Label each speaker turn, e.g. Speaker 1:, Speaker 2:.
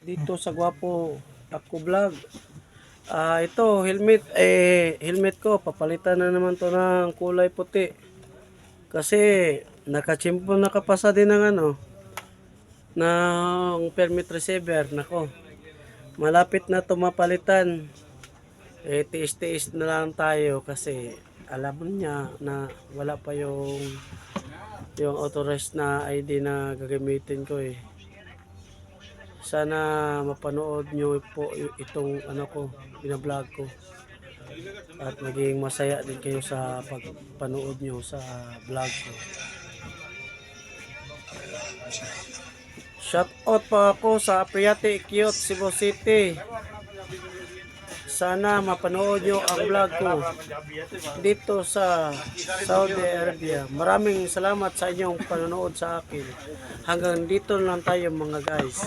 Speaker 1: dito sa Gwapo Ako Vlog. Ito helmet ko papalitan na naman to ng kulay puti. Kasi nakachimpo nakapasa din ng ng permit receiver nako. Malapit na to mapalitan. Tiis-tiis na lang tayo kasi alam niya na wala pa yung authorized na ID na gagamitin ko eh. Sana mapanood nyo po itong ko, binablog ko. At maging masaya din kayo sa pagpanood nyo sa vlog ko. Shout out pa ako sa Priate Cute, Cebu City. Sana mapanood nyo ang vlog ko dito sa Saudi Arabia. Maraming salamat sa inyong panonood sa akin. Hanggang dito lang tayo mga guys.